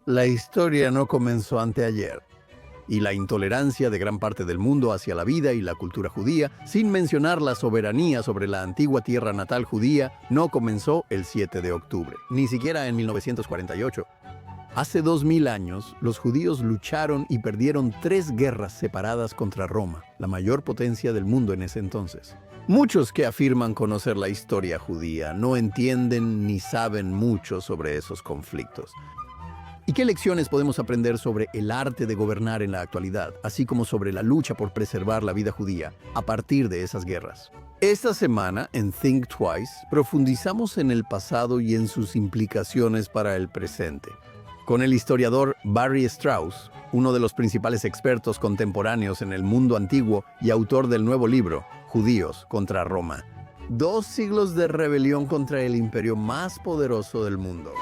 La historia no comenzó anteayer, y la intolerancia de gran parte del mundo hacia la vida y la cultura judía, sin mencionar la soberanía sobre la antigua tierra natal judía, no comenzó el 7 de octubre, ni siquiera en 1948. Hace 2000 años, los judíos lucharon y perdieron 3 guerras separadas contra Roma, la mayor potencia del mundo en ese entonces. Muchos que afirman conocer la historia judía no entienden ni saben mucho sobre esos conflictos. ¿Y qué lecciones podemos aprender sobre el arte de gobernar en la actualidad, así como sobre la lucha por preservar la vida judía a partir de esas guerras? Esta semana, en Think Twice, profundizamos en el pasado y en sus implicaciones para el presente, con el historiador Barry Strauss, uno de los principales expertos contemporáneos en el mundo antiguo y autor del nuevo libro, Judíos contra Roma. 2 siglos de rebelión contra el imperio más poderoso del mundo.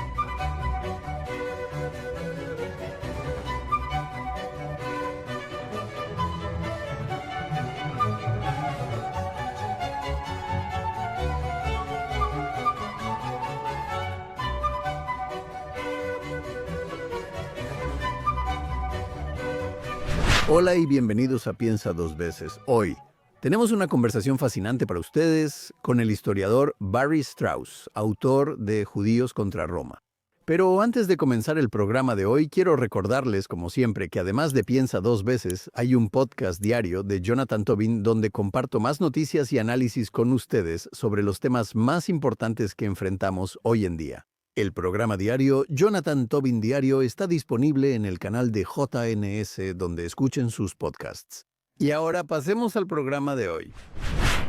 Hola y bienvenidos a Piensa Dos Veces. Hoy tenemos una conversación fascinante para ustedes con el historiador Barry Strauss, autor de Judíos contra Roma. Pero antes de comenzar el programa de hoy, quiero recordarles, como siempre, que además de Piensa Dos Veces, hay un podcast diario de Jonathan Tobin donde comparto más noticias y análisis con ustedes sobre los temas más importantes que enfrentamos hoy en día. El programa diario Jonathan Tobin Diario está disponible en el canal de JNS donde escuchen sus podcasts. Y ahora pasemos al programa de hoy.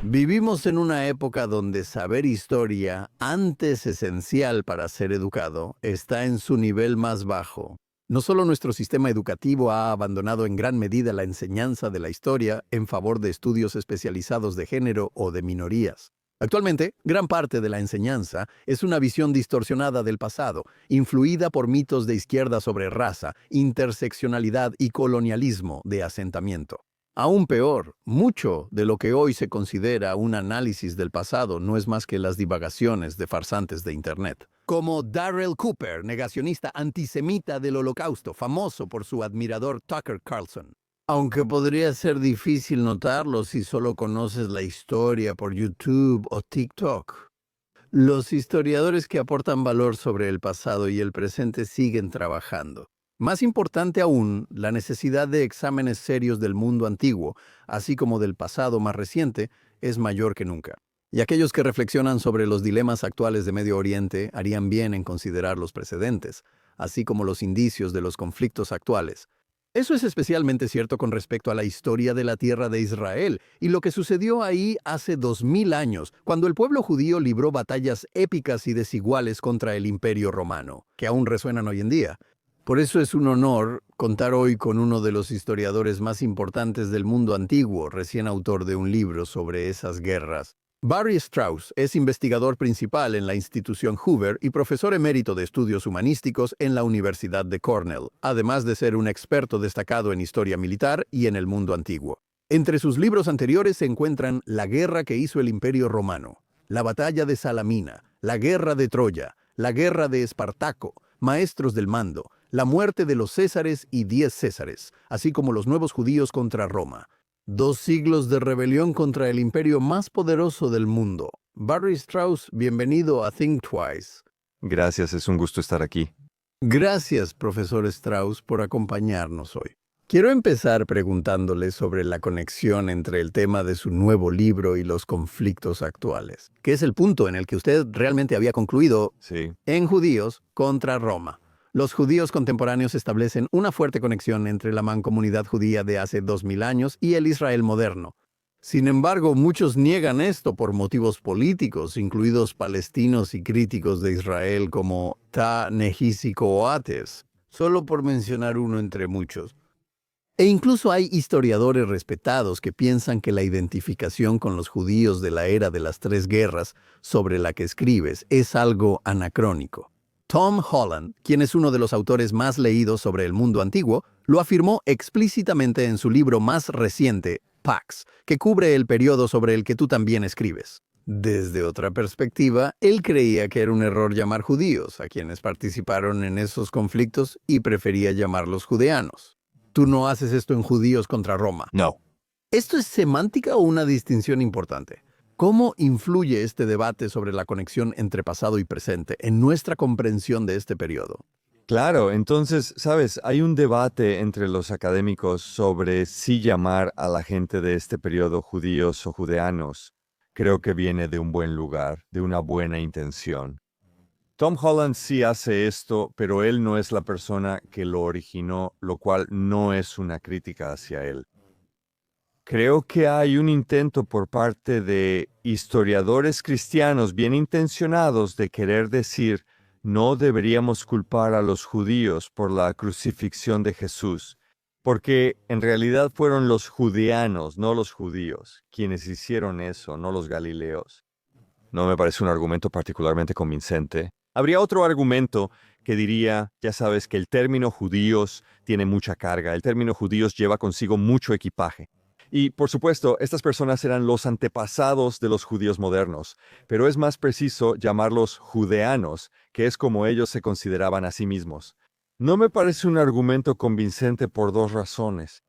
Vivimos en una época donde saber historia, antes esencial para ser educado, está en su nivel más bajo. No solo nuestro sistema educativo ha abandonado en gran medida la enseñanza de la historia en favor de estudios especializados de género o de minorías. Actualmente, gran parte de la enseñanza es una visión distorsionada del pasado, influida por mitos de izquierda sobre raza, interseccionalidad y colonialismo de asentamiento. Aún peor, mucho de lo que hoy se considera un análisis del pasado no es más que las divagaciones de farsantes de Internet. Como Darrell Cooper, negacionista antisemita del Holocausto, famoso por su admirador Tucker Carlson. Aunque podría ser difícil notarlo si solo conoces la historia por YouTube o TikTok. Los historiadores que aportan valor sobre el pasado y el presente siguen trabajando. Más importante aún, la necesidad de exámenes serios del mundo antiguo, así como del pasado más reciente, es mayor que nunca. Y aquellos que reflexionan sobre los dilemas actuales de Medio Oriente harían bien en considerar los precedentes, así como los indicios de los conflictos actuales. Eso es especialmente cierto con respecto a la historia de la tierra de Israel y lo que sucedió ahí hace 2000 años, cuando el pueblo judío libró batallas épicas y desiguales contra el Imperio Romano, que aún resuenan hoy en día. Por eso es un honor contar hoy con uno de los historiadores más importantes del mundo antiguo, recién autor de un libro sobre esas guerras. Barry Strauss es investigador principal en la institución Hoover y profesor emérito de estudios humanísticos en la Universidad de Cornell, además de ser un experto destacado en historia militar y en el mundo antiguo. Entre sus libros anteriores se encuentran La guerra que hizo el Imperio Romano, La batalla de Salamina, La guerra de Troya, La guerra de Espartaco, Maestros del mando, La muerte de los Césares y 10 Césares, así como Los nuevos judíos contra Roma. 2 siglos de rebelión contra el imperio más poderoso del mundo. Barry Strauss, bienvenido a Think Twice. Gracias, es un gusto estar aquí. Gracias, profesor Strauss, por acompañarnos hoy. Quiero empezar preguntándole sobre la conexión entre el tema de su nuevo libro y los conflictos actuales, que es el punto en el que usted realmente había concluido en Judíos contra Roma. Los judíos contemporáneos establecen una fuerte conexión entre la mancomunidad judía de hace 2000 años y el Israel moderno. Sin embargo, muchos niegan esto por motivos políticos, incluidos palestinos y críticos de Israel como Ta-Nehisi Coates, solo por mencionar uno entre muchos. E incluso hay historiadores respetados que piensan que la identificación con los judíos de la era de las 3 guerras sobre la que escribes es algo anacrónico. Tom Holland, quien es uno de los autores más leídos sobre el mundo antiguo, lo afirmó explícitamente en su libro más reciente, Pax, que cubre el periodo sobre el que tú también escribes. Desde otra perspectiva, él creía que era un error llamar judíos a quienes participaron en esos conflictos y prefería llamarlos judeanos. Tú no haces esto en Judíos contra Roma. No. ¿Esto es semántica o una distinción importante? ¿Cómo influye este debate sobre la conexión entre pasado y presente en nuestra comprensión de este periodo? Claro, entonces, sabes, hay un debate entre los académicos sobre si llamar a la gente de este periodo judíos o judeanos. Creo que viene de un buen lugar, de una buena intención. Tom Holland sí hace esto, pero él no es la persona que lo originó, lo cual no es una crítica hacia él. Creo que hay un intento por parte de historiadores cristianos bien intencionados de querer decir no deberíamos culpar a los judíos por la crucifixión de Jesús, porque en realidad fueron los judeanos, no los judíos, quienes hicieron eso, no los galileos. No me parece un argumento particularmente convincente. Habría otro argumento que diría, ya sabes, que el término judíos tiene mucha carga, el término judíos lleva consigo mucho equipaje. Y, por supuesto, estas personas eran los antepasados de los judíos modernos, pero es más preciso llamarlos judeanos, que es como ellos se consideraban a sí mismos. No me parece un argumento convincente por dos razones.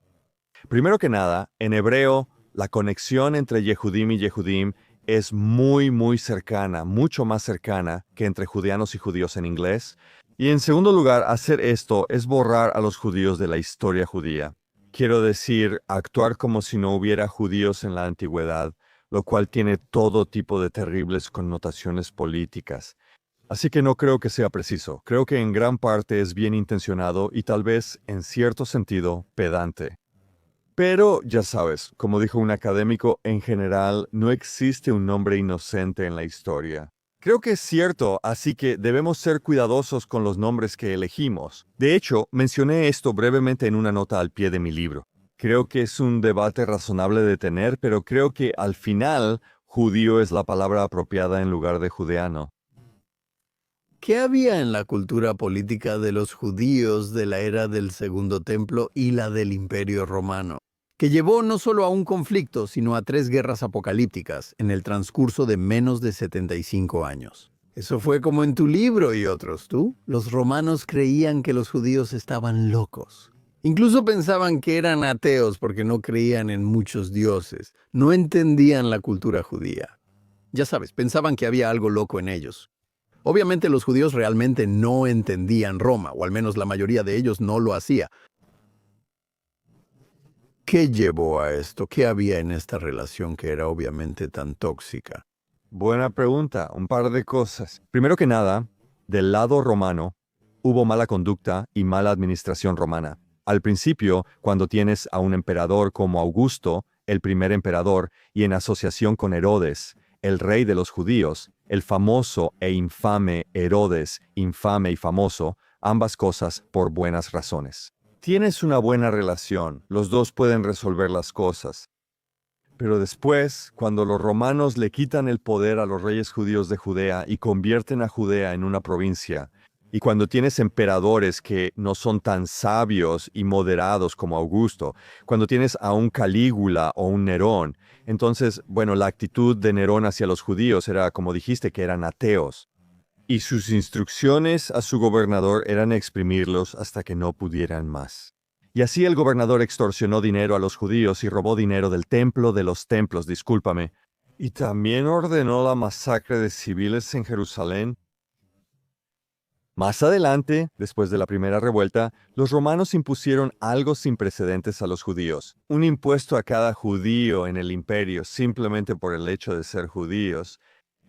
Primero que nada, en hebreo, la conexión entre Yehudim y Yehudim es muy cercana, mucho más cercana que entre judeanos y judíos en inglés. Y en segundo lugar, hacer esto es borrar a los judíos de la historia judía. Quiero decir, actuar como si no hubiera judíos en la antigüedad, lo cual tiene todo tipo de terribles connotaciones políticas. Así que no creo que sea preciso. Creo que en gran parte es bien intencionado y tal vez, en cierto sentido, pedante. Pero, ya sabes, como dijo un académico, en general no existe un nombre inocente en la historia. Creo que es cierto, así que debemos ser cuidadosos con los nombres que elegimos. De hecho, mencioné esto brevemente en una nota al pie de mi libro. Creo que es un debate razonable de tener, pero creo que al final, judío es la palabra apropiada en lugar de judeano. ¿Qué había en la cultura política de los judíos de la era del Segundo Templo y la del Imperio Romano, que llevó no solo a un conflicto, sino a 3 guerras apocalípticas en el transcurso de menos de 75 años? Eso fue como en tu libro y otros, ¿tú? Los romanos creían que los judíos estaban locos. Incluso pensaban que eran ateos porque no creían en muchos dioses. No entendían la cultura judía. Ya sabes, pensaban que había algo loco en ellos. Obviamente los judíos realmente no entendían Roma, o al menos la mayoría de ellos no lo hacía. ¿Qué llevó a esto? ¿Qué había en esta relación que era obviamente tan tóxica? Buena pregunta, un par de cosas. Primero que nada, del lado romano, hubo mala conducta y mala administración romana. Al principio, cuando tienes a un emperador como Augusto, el primer emperador, y en asociación con Herodes, el rey de los judíos, el famoso e infame Herodes, infame y famoso, ambas cosas por buenas razones. Tienes una buena relación, los dos pueden resolver las cosas. Pero después, cuando los romanos le quitan el poder a los reyes judíos de Judea y convierten a Judea en una provincia, y cuando tienes emperadores que no son tan sabios y moderados como Augusto, cuando tienes a un Calígula o un Nerón, entonces, bueno, la actitud de Nerón hacia los judíos era, como dijiste, que eran ateos. Y sus instrucciones a su gobernador eran exprimirlos hasta que no pudieran más. Y así el gobernador extorsionó dinero a los judíos y robó dinero del templo de los templos, discúlpame. Y también ordenó la masacre de civiles en Jerusalén. Más adelante, después de la primera revuelta, los romanos impusieron algo sin precedentes a los judíos. Un impuesto a cada judío en el imperio simplemente por el hecho de ser judíos.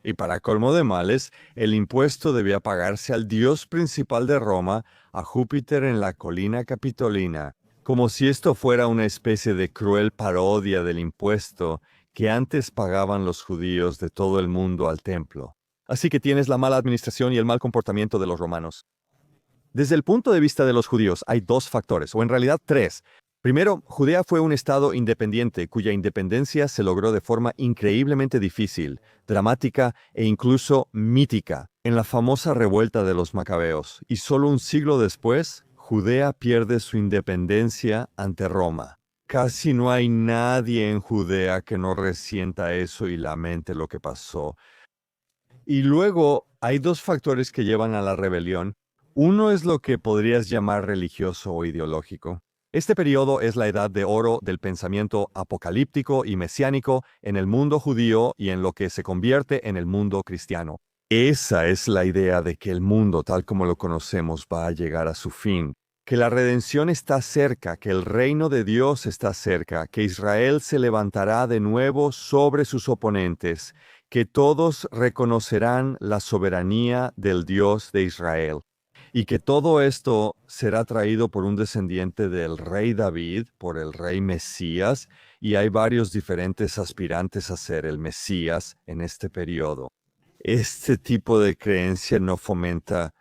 Y para colmo de males, el impuesto debía pagarse al dios principal de Roma, a Júpiter en la colina capitolina, como si esto fuera una especie de cruel parodia del impuesto que antes pagaban los judíos de todo el mundo al templo. Así que tienes la mala administración y el mal comportamiento de los romanos. Desde el punto de vista de los judíos, hay dos factores, o en realidad tres. Primero, Judea fue un estado independiente cuya independencia se logró de forma increíblemente difícil, dramática e incluso mítica, en la famosa revuelta de los macabeos, y solo un siglo después, Judea pierde su independencia ante Roma. Casi no hay nadie en Judea que no resienta eso y lamente lo que pasó. Y luego hay dos factores que llevan a la rebelión. Uno es lo que podrías llamar religioso o ideológico. Este periodo es la edad de oro del pensamiento apocalíptico y mesiánico en el mundo judío y en lo que se convierte en el mundo cristiano. Esa es la idea de que el mundo, tal como lo conocemos, va a llegar a su fin, que la redención está cerca, que el reino de Dios está cerca, que Israel se levantará de nuevo sobre sus oponentes, que todos reconocerán la soberanía del Dios de Israel, y que todo esto será traído por un descendiente del rey David, por el rey Mesías, y hay varios diferentes aspirantes a ser el Mesías en este periodo. Este tipo de creencia no fomenta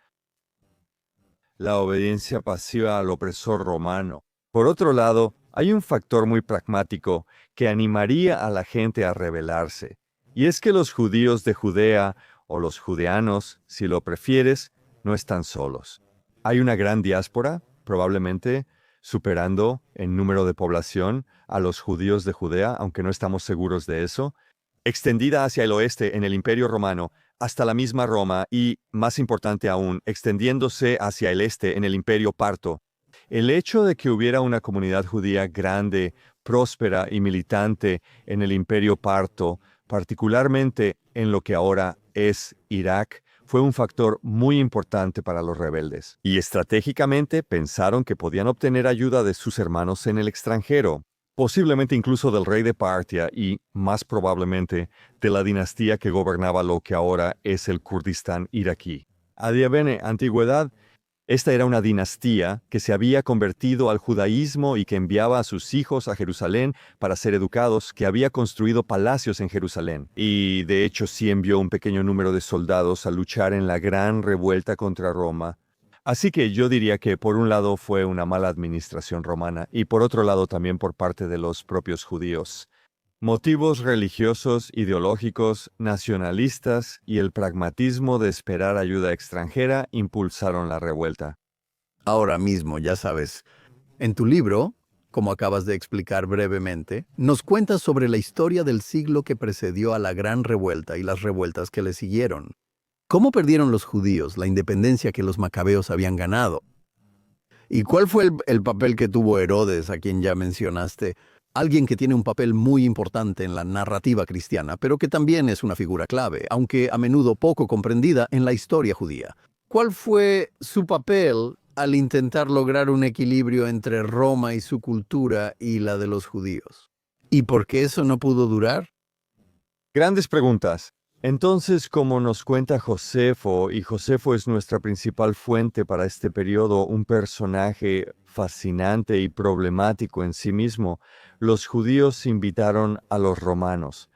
la obediencia pasiva al opresor romano. Por otro lado, hay un factor muy pragmático que animaría a la gente a rebelarse, y es que los judíos de Judea, o los judeanos, si lo prefieres, no están solos. Hay una gran diáspora, probablemente superando en número de población a los judíos de Judea, aunque no estamos seguros de eso, extendida hacia el oeste en el Imperio Romano, hasta la misma Roma y, más importante aún, extendiéndose hacia el este en el Imperio Parto. El hecho de que hubiera una comunidad judía grande, próspera y militante en el Imperio Parto, particularmente en lo que ahora es Irak, fue un factor muy importante para los rebeldes. Y estratégicamente pensaron que podían obtener ayuda de sus hermanos en el extranjero, posiblemente incluso del rey de Partia y, más probablemente, de la dinastía que gobernaba lo que ahora es el Kurdistán iraquí. Adiabene, antigüedad, esta era una dinastía que se había convertido al judaísmo y que enviaba a sus hijos a Jerusalén para ser educados, que había construido palacios en Jerusalén. Y de hecho sí envió un pequeño número de soldados a luchar en la gran revuelta contra Roma. Así que yo diría que por un lado fue una mala administración romana y por otro lado también por parte de los propios judíos. Motivos religiosos, ideológicos, nacionalistas y el pragmatismo de esperar ayuda extranjera impulsaron la revuelta. Ahora mismo, ya sabes, en tu libro, como acabas de explicar brevemente, nos cuentas sobre la historia del siglo que precedió a la Gran Revuelta y las revueltas que le siguieron. ¿Cómo perdieron los judíos la independencia que los macabeos habían ganado? ¿Y cuál fue el papel que tuvo Herodes, a quien ya mencionaste? Alguien que tiene un papel muy importante en la narrativa cristiana, pero que también es una figura clave, aunque a menudo poco comprendida en la historia judía. ¿Cuál fue su papel al intentar lograr un equilibrio entre Roma y su cultura y la de los judíos? ¿Y por qué eso no pudo durar? Grandes preguntas. Entonces, como nos cuenta Josefo, y Josefo es nuestra principal fuente para este periodo, un personaje fascinante y problemático en sí mismo, los judíos invitaron a los romanos.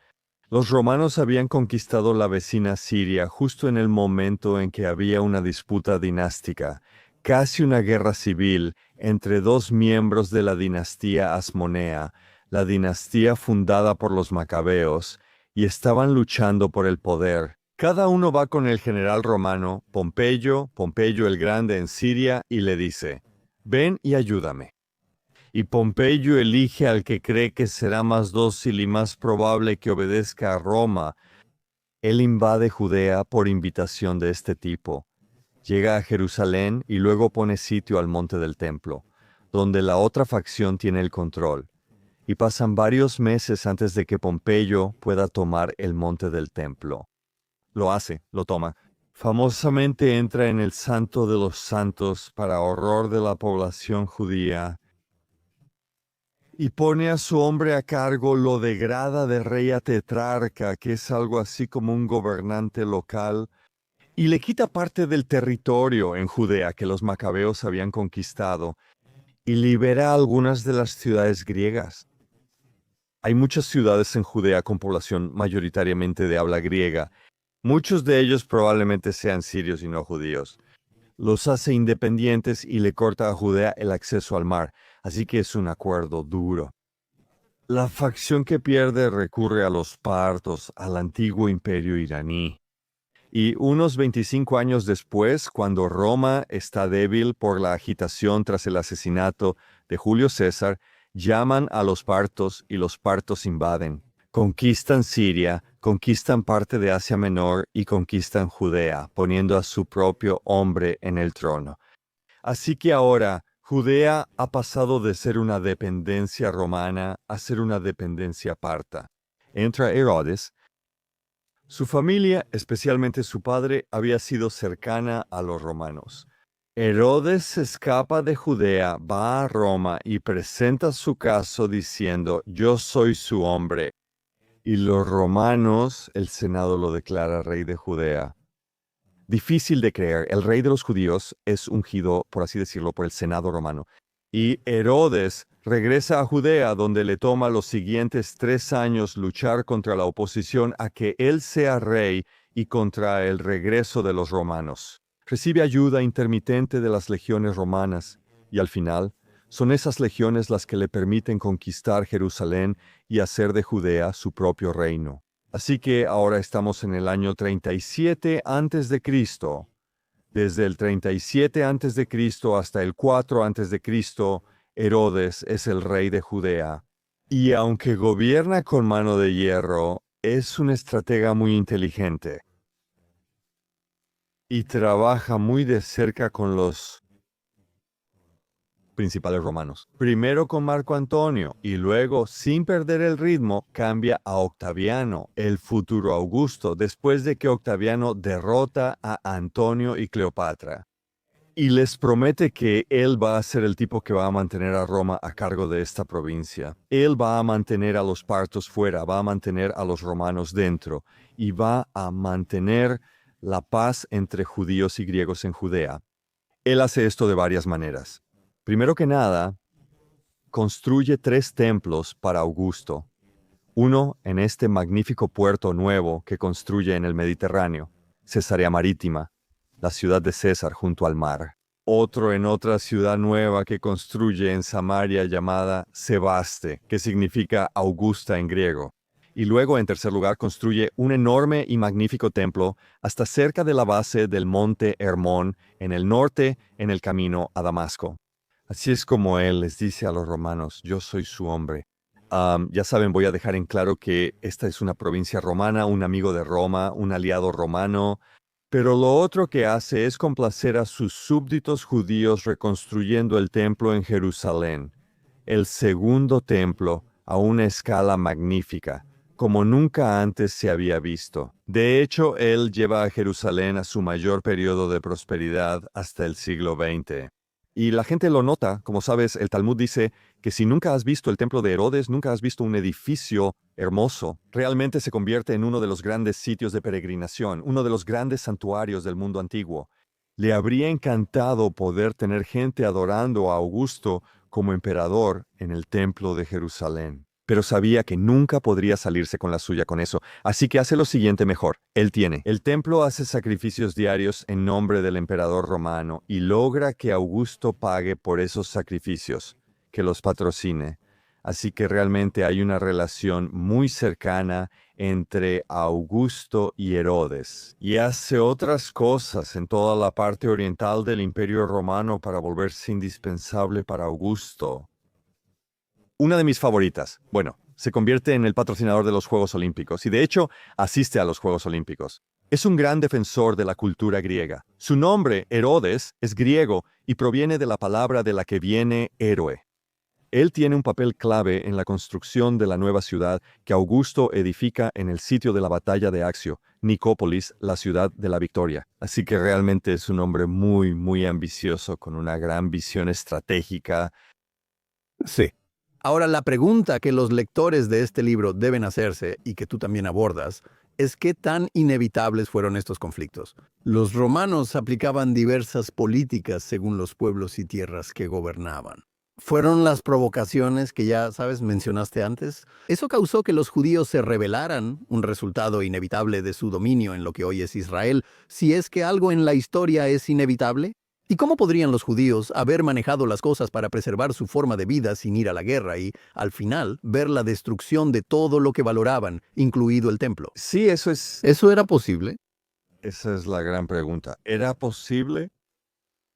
Los romanos habían conquistado la vecina Siria justo en el momento en que había una disputa dinástica, casi una guerra civil entre dos miembros de la dinastía Asmonea, la dinastía fundada por los macabeos, y estaban luchando por el poder. Cada uno va con el general romano, Pompeyo el Grande en Siria, y le dice, «Ven y ayúdame». Y Pompeyo elige al que cree que será más dócil y más probable que obedezca a Roma. Él invade Judea por invitación de este tipo. Llega a Jerusalén y luego pone sitio al monte del templo, donde la otra facción tiene el control. Y pasan varios meses antes de que Pompeyo pueda tomar el monte del templo. Lo hace, lo toma. Famosamente entra en el Santo de los Santos para horror de la población judía y pone a su hombre a cargo, lo degrada de rey a tetrarca, que es algo así como un gobernante local, y le quita parte del territorio en Judea que los macabeos habían conquistado, y libera algunas de las ciudades griegas. Hay muchas ciudades en Judea con población mayoritariamente de habla griega. Muchos de ellos probablemente sean sirios y no judíos. Los hace independientes y le corta a Judea el acceso al mar, así que es un acuerdo duro. La facción que pierde recurre a los partos, al antiguo imperio iraní. Y unos 25 años después, cuando Roma está débil por la agitación tras el asesinato de Julio César, llaman a los partos y los partos invaden. Conquistan Siria, conquistan parte de Asia Menor y conquistan Judea, poniendo a su propio hombre en el trono. Así que ahora Judea ha pasado de ser una dependencia romana a ser una dependencia parta. Entra Herodes. Su familia, especialmente su padre, había sido cercana a los romanos. Herodes se escapa de Judea, va a Roma y presenta su caso diciendo, yo soy su hombre. Y los romanos, el Senado lo declara rey de Judea. Difícil de creer, el rey de los judíos es ungido, por así decirlo, por el Senado romano. Y Herodes regresa a Judea, donde le toma los siguientes 3 años luchar contra la oposición a que él sea rey y contra el regreso de los romanos. Recibe ayuda intermitente de las legiones romanas, y al final, son esas legiones las que le permiten conquistar Jerusalén y hacer de Judea su propio reino. Así que ahora estamos en el año 37 antes de Cristo. Desde el 37 antes de Cristo hasta el 4 antes de Cristo, Herodes es el rey de Judea. Y aunque gobierna con mano de hierro, es un estratega muy inteligente. Y trabaja muy de cerca con los principales romanos. Primero con Marco Antonio y luego, sin perder el ritmo, cambia a Octaviano, el futuro Augusto, después de que Octaviano derrota a Antonio y Cleopatra. Y les promete que él va a ser el tipo que va a mantener a Roma a cargo de esta provincia. Él va a mantener a los partos fuera, va a mantener a los romanos dentro y va a mantener la paz entre judíos y griegos en Judea. Él hace esto de varias maneras. Primero que nada, construye 3 templos para Augusto. Uno en este magnífico puerto nuevo que construye en el Mediterráneo, Cesarea Marítima, la ciudad de César junto al mar. Otro en otra ciudad nueva que construye en Samaria llamada Sebaste, que significa Augusta en griego. Y luego, en tercer lugar, construye un enorme y magnífico templo hasta cerca de la base del monte Hermón, en el norte, en el camino a Damasco. Así es como él les dice a los romanos, yo soy su hombre. Ya saben, voy a dejar en claro que esta es una provincia romana, un amigo de Roma, un aliado romano, pero lo otro que hace es complacer a sus súbditos judíos reconstruyendo el templo en Jerusalén, el segundo templo a una escala magnífica, como nunca antes se había visto. De hecho, él lleva a Jerusalén a su mayor periodo de prosperidad hasta el siglo XX. Y la gente lo nota, como sabes, el Talmud dice que si nunca has visto el templo de Herodes, nunca has visto un edificio hermoso, realmente se convierte en uno de los grandes sitios de peregrinación, uno de los grandes santuarios del mundo antiguo. Le habría encantado poder tener gente adorando a Augusto como emperador en el templo de Jerusalén. Pero sabía que nunca podría salirse con la suya con eso, así que hace lo siguiente mejor. Él tiene. El templo hace sacrificios diarios en nombre del emperador romano y logra que Augusto pague por esos sacrificios, que los patrocine. Así que realmente hay una relación muy cercana entre Augusto y Herodes. Y hace otras cosas en toda la parte oriental del Imperio Romano para volverse indispensable para Augusto. Una de mis favoritas. Bueno, se convierte en el patrocinador de los Juegos Olímpicos y de hecho asiste a los Juegos Olímpicos. Es un gran defensor de la cultura griega. Su nombre, Herodes, es griego y proviene de la palabra de la que viene héroe. Él tiene un papel clave en la construcción de la nueva ciudad que Augusto edifica en el sitio de la batalla de Accio, Nicópolis, la ciudad de la victoria. Así que realmente es un hombre muy, muy ambicioso, con una gran visión estratégica. Sí. Ahora, la pregunta que los lectores de este libro deben hacerse, y que tú también abordas, es qué tan inevitables fueron estos conflictos. Los romanos aplicaban diversas políticas según los pueblos y tierras que gobernaban. ¿Fueron las provocaciones que ya, sabes, mencionaste antes? Eso causó que los judíos se rebelaran, un resultado inevitable de su dominio en lo que hoy es Israel, si es que algo en la historia es inevitable. ¿Y cómo podrían los judíos haber manejado las cosas para preservar su forma de vida sin ir a la guerra y, al final, ver la destrucción de todo lo que valoraban, incluido el templo? Sí, ¿Eso era posible? esa es la gran pregunta. ¿Era posible?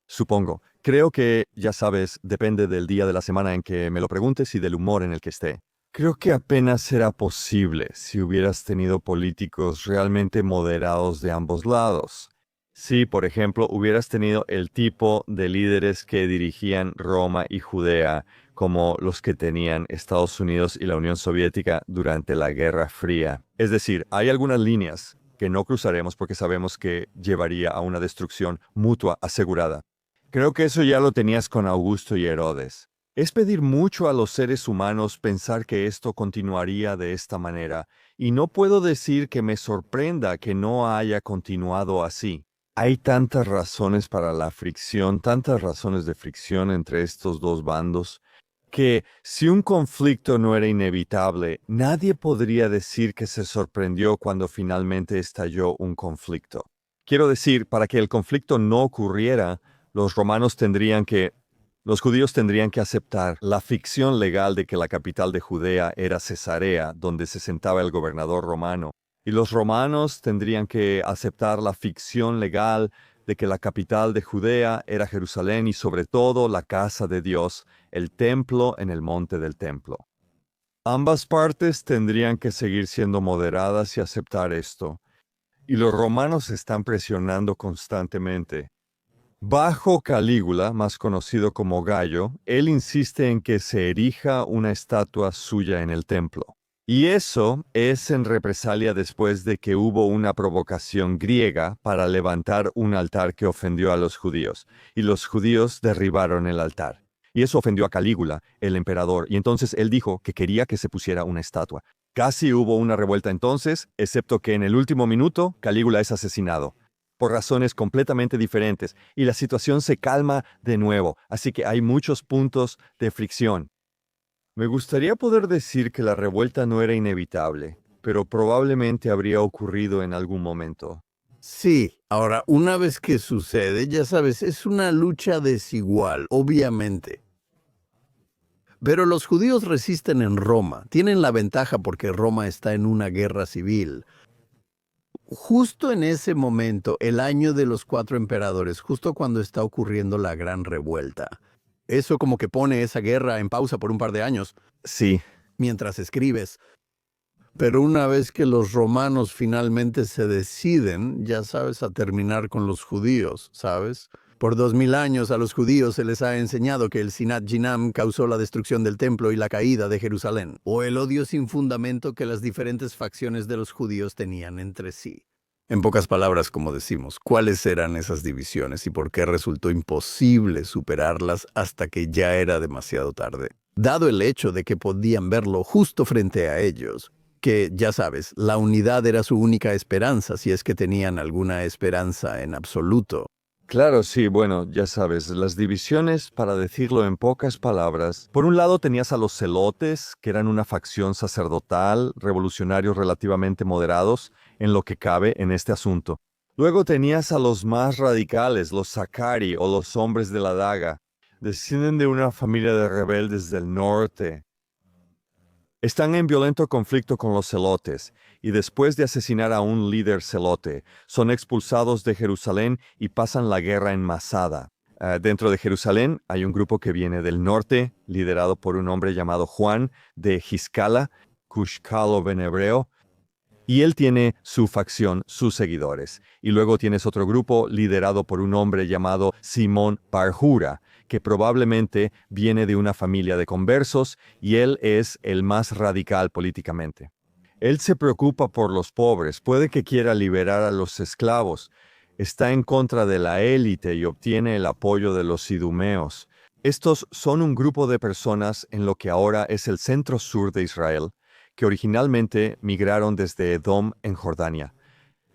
Supongo. Creo que, ya sabes, depende del día de la semana en que me lo preguntes y del humor en el que esté. Creo que apenas será posible si hubieras tenido políticos realmente moderados de ambos lados. Si, por ejemplo, hubieras tenido el tipo de líderes que dirigían Roma y Judea, como los que tenían Estados Unidos y la Unión Soviética durante la Guerra Fría. Es decir, hay algunas líneas que no cruzaremos porque sabemos que llevaría a una destrucción mutua asegurada. Creo que eso ya lo tenías con Augusto y Herodes. Es pedir mucho a los seres humanos pensar que esto continuaría de esta manera, y no puedo decir que me sorprenda que no haya continuado así. Hay tantas razones para la fricción, tantas razones de fricción entre estos dos bandos, que si un conflicto no era inevitable, nadie podría decir que se sorprendió cuando finalmente estalló un conflicto. Quiero decir, para que el conflicto no ocurriera, los judíos tendrían que aceptar la ficción legal de que la capital de Judea era Cesarea, donde se sentaba el gobernador romano. Y los romanos tendrían que aceptar la ficción legal de que la capital de Judea era Jerusalén y sobre todo la casa de Dios, el templo en el monte del templo. Ambas partes tendrían que seguir siendo moderadas y aceptar esto. Y los romanos están presionando constantemente. Bajo Calígula, más conocido como Gayo, él insiste en que se erija una estatua suya en el templo. Y eso es en represalia después de que hubo una provocación griega para levantar un altar que ofendió a los judíos, y los judíos derribaron el altar. Y eso ofendió a Calígula, el emperador, y entonces él dijo que quería que se pusiera una estatua. Casi hubo una revuelta entonces, excepto que en el último minuto Calígula es asesinado, por razones completamente diferentes, y la situación se calma de nuevo, así que hay muchos puntos de fricción. Me gustaría poder decir que la revuelta no era inevitable, pero probablemente habría ocurrido en algún momento. Sí, ahora, una vez que sucede, ya sabes, es una lucha desigual, obviamente. Pero los judíos resisten en Roma, tienen la ventaja porque Roma está en una guerra civil. Justo en ese momento, el año de los 4 emperadores, justo cuando está ocurriendo la gran revuelta. Eso como que pone esa guerra en pausa por un par de años, Sí, mientras escribes. Pero una vez que los romanos finalmente se deciden, ya sabes, a terminar con los judíos, ¿sabes? Por 2000 años a los judíos se les ha enseñado que el Sinat Jinam causó la destrucción del templo y la caída de Jerusalén, o el odio sin fundamento que las diferentes facciones de los judíos tenían entre sí. En pocas palabras, como decimos, ¿cuáles eran esas divisiones y por qué resultó imposible superarlas hasta que ya era demasiado tarde? Dado el hecho de que podían verlo justo frente a ellos, que, ya sabes, la unidad era su única esperanza, si es que tenían alguna esperanza en absoluto. claro, sí, bueno, ya sabes, las divisiones, para decirlo en pocas palabras, por un lado tenías a los celotes, que eran una facción sacerdotal, revolucionarios relativamente moderados, en lo que cabe en este asunto. Luego tenías a los más radicales, los Zacari o los hombres de la daga. Descienden de una familia de rebeldes del norte. Están en violento conflicto con los celotes, y después de asesinar a un líder celote, son expulsados de Jerusalén y pasan la guerra en Masada. Dentro de Jerusalén hay un grupo que viene del norte, liderado por un hombre llamado Juan de Giscala, Cushcalo en hebreo, y él tiene su facción, sus seguidores. Y luego tienes otro grupo liderado por un hombre llamado Simón Parjura, que probablemente viene de una familia de conversos y él es el más radical políticamente. Él se preocupa por los pobres, puede que quiera liberar a los esclavos, está en contra de la élite y obtiene el apoyo de los idumeos. Estos son un grupo de personas en lo que ahora es el centro sur de Israel, que originalmente migraron desde Edom en Jordania.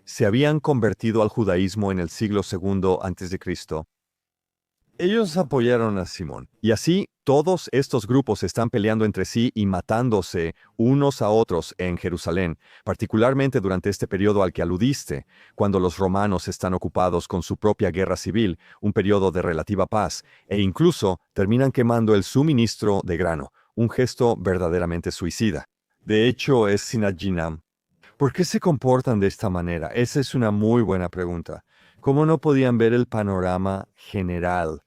Se habían convertido al judaísmo en el siglo II a.C. Ellos apoyaron a Simón, y así todos estos grupos están peleando entre sí y matándose unos a otros en Jerusalén, particularmente durante este periodo al que aludiste, cuando los romanos están ocupados con su propia guerra civil, un periodo de relativa paz, e incluso terminan quemando el suministro de grano, un gesto verdaderamente suicida. De hecho, es Sinat Jinam. ¿Por qué se comportan de esta manera? Esa es una muy buena pregunta. ¿Cómo no podían ver el panorama general?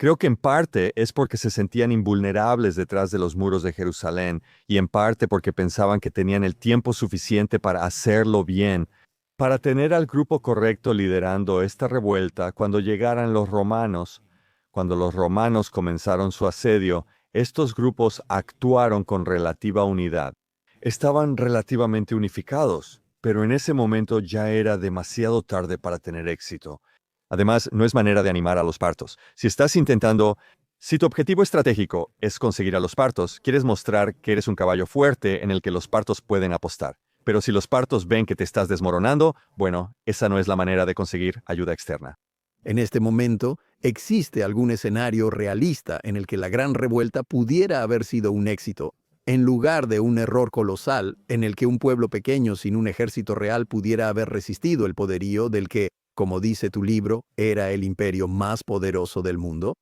Creo que en parte es porque se sentían invulnerables detrás de los muros de Jerusalén y en parte porque pensaban que tenían el tiempo suficiente para hacerlo bien, para tener al grupo correcto liderando esta revuelta cuando llegaran los romanos. Cuando los romanos comenzaron su asedio, estos grupos actuaron con relativa unidad. Estaban relativamente unificados, pero en ese momento ya era demasiado tarde para tener éxito. Además, no es manera de animar a los partos. Si tu objetivo estratégico es conseguir a los partos, quieres mostrar que eres un caballo fuerte en el que los partos pueden apostar. Pero si los partos ven que te estás desmoronando, bueno, esa no es la manera de conseguir ayuda externa. En este momento, ¿existe algún escenario realista en el que la gran revuelta pudiera haber sido un éxito, en lugar de un error colosal en el que un pueblo pequeño sin un ejército real pudiera haber resistido el poderío del que, como dice tu libro, era el imperio más poderoso del mundo?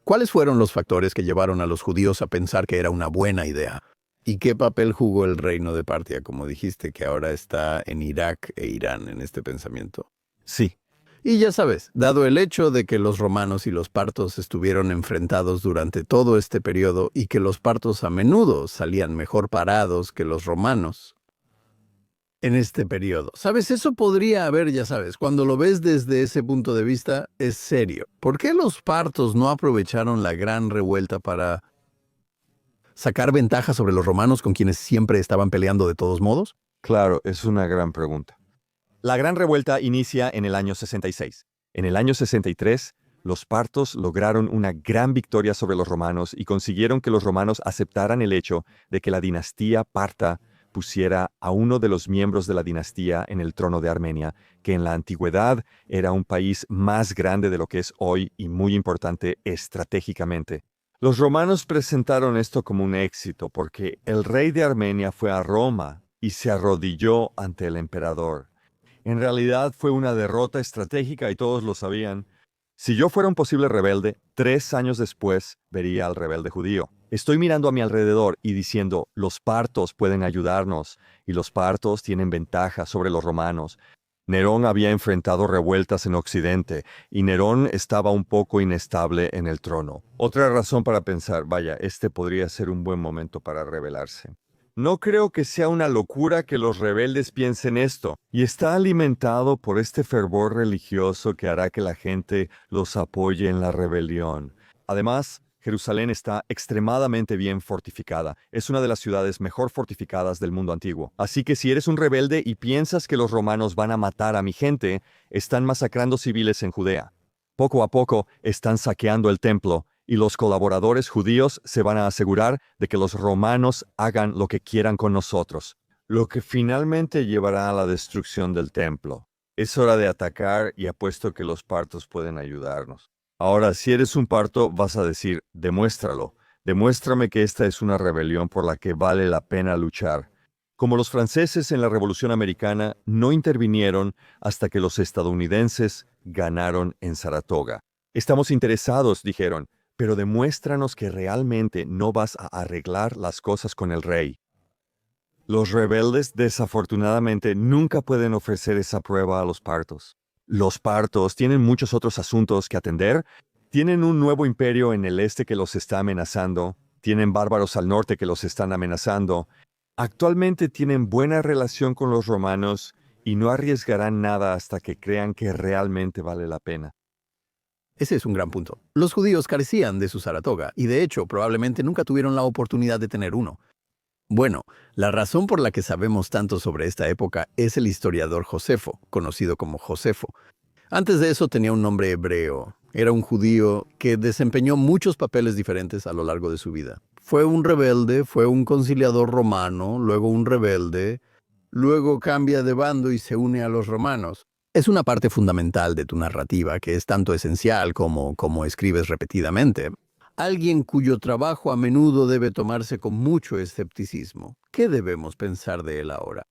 ¿Cuáles fueron los factores que llevaron a los judíos a pensar que era una buena idea? ¿Y qué papel jugó el reino de Partia, como dijiste, que ahora está en Irak e Irán en este pensamiento? Sí. Y ya sabes, dado el hecho de que los romanos y los partos estuvieron enfrentados durante todo este periodo y que los partos a menudo salían mejor parados que los romanos en este periodo. ¿Sabes? Eso podría haber, ya sabes, cuando lo ves desde ese punto de vista, es serio. ¿Por qué los partos no aprovecharon la gran revuelta para sacar ventaja sobre los romanos con quienes siempre estaban peleando de todos modos? Claro, es una gran pregunta. La Gran Revuelta inicia en el año 66. En el año 63, los partos lograron una gran victoria sobre los romanos y consiguieron que los romanos aceptaran el hecho de que la dinastía parta pusiera a uno de los miembros de la dinastía en el trono de Armenia, que en la antigüedad era un país más grande de lo que es hoy y muy importante estratégicamente. Los romanos presentaron esto como un éxito porque el rey de Armenia fue a Roma y se arrodilló ante el emperador. En realidad fue una derrota estratégica y todos lo sabían. Si yo fuera un posible rebelde, 3 años después vería al rebelde judío. Estoy mirando a mi alrededor y diciendo, los partos pueden ayudarnos, y los partos tienen ventaja sobre los romanos. Nerón había enfrentado revueltas en Occidente, y Nerón estaba un poco inestable en el trono. Otra razón para pensar, vaya, este podría ser un buen momento para rebelarse. No creo que sea una locura que los rebeldes piensen esto, y está alimentado por este fervor religioso que hará que la gente los apoye en la rebelión. Además, Jerusalén está extremadamente bien fortificada. Es una de las ciudades mejor fortificadas del mundo antiguo. Así que si eres un rebelde y piensas que los romanos van a matar a mi gente, están masacrando civiles en Judea. Poco a poco están saqueando el templo, y los colaboradores judíos se van a asegurar de que los romanos hagan lo que quieran con nosotros, lo que finalmente llevará a la destrucción del templo. Es hora de atacar y apuesto que los partos pueden ayudarnos. Ahora, si eres un parto, vas a decir, demuéstralo. Demuéstrame que esta es una rebelión por la que vale la pena luchar. Como los franceses en la Revolución Americana no intervinieron hasta que los estadounidenses ganaron en Saratoga. Estamos interesados, dijeron, pero demuéstranos que realmente no vas a arreglar las cosas con el rey. Los rebeldes, desafortunadamente, nunca pueden ofrecer esa prueba a los partos. Los partos tienen muchos otros asuntos que atender. Tienen un nuevo imperio en el este que los está amenazando. Tienen bárbaros al norte que los están amenazando. Actualmente tienen buena relación con los romanos y no arriesgarán nada hasta que crean que realmente vale la pena. Ese es un gran punto. Los judíos carecían de su Saratoga y de hecho probablemente nunca tuvieron la oportunidad de tener uno. Bueno, la razón por la que sabemos tanto sobre esta época es el historiador Josefo, conocido como Josefo. Antes de eso tenía un nombre hebreo. Era un judío que desempeñó muchos papeles diferentes a lo largo de su vida. Fue un rebelde, fue un conciliador romano, luego un rebelde, luego cambia de bando y se une a los romanos. Es una parte fundamental de tu narrativa que es tanto esencial como escribes repetidamente. Alguien cuyo trabajo a menudo debe tomarse con mucho escepticismo. ¿Qué debemos pensar de él ahora?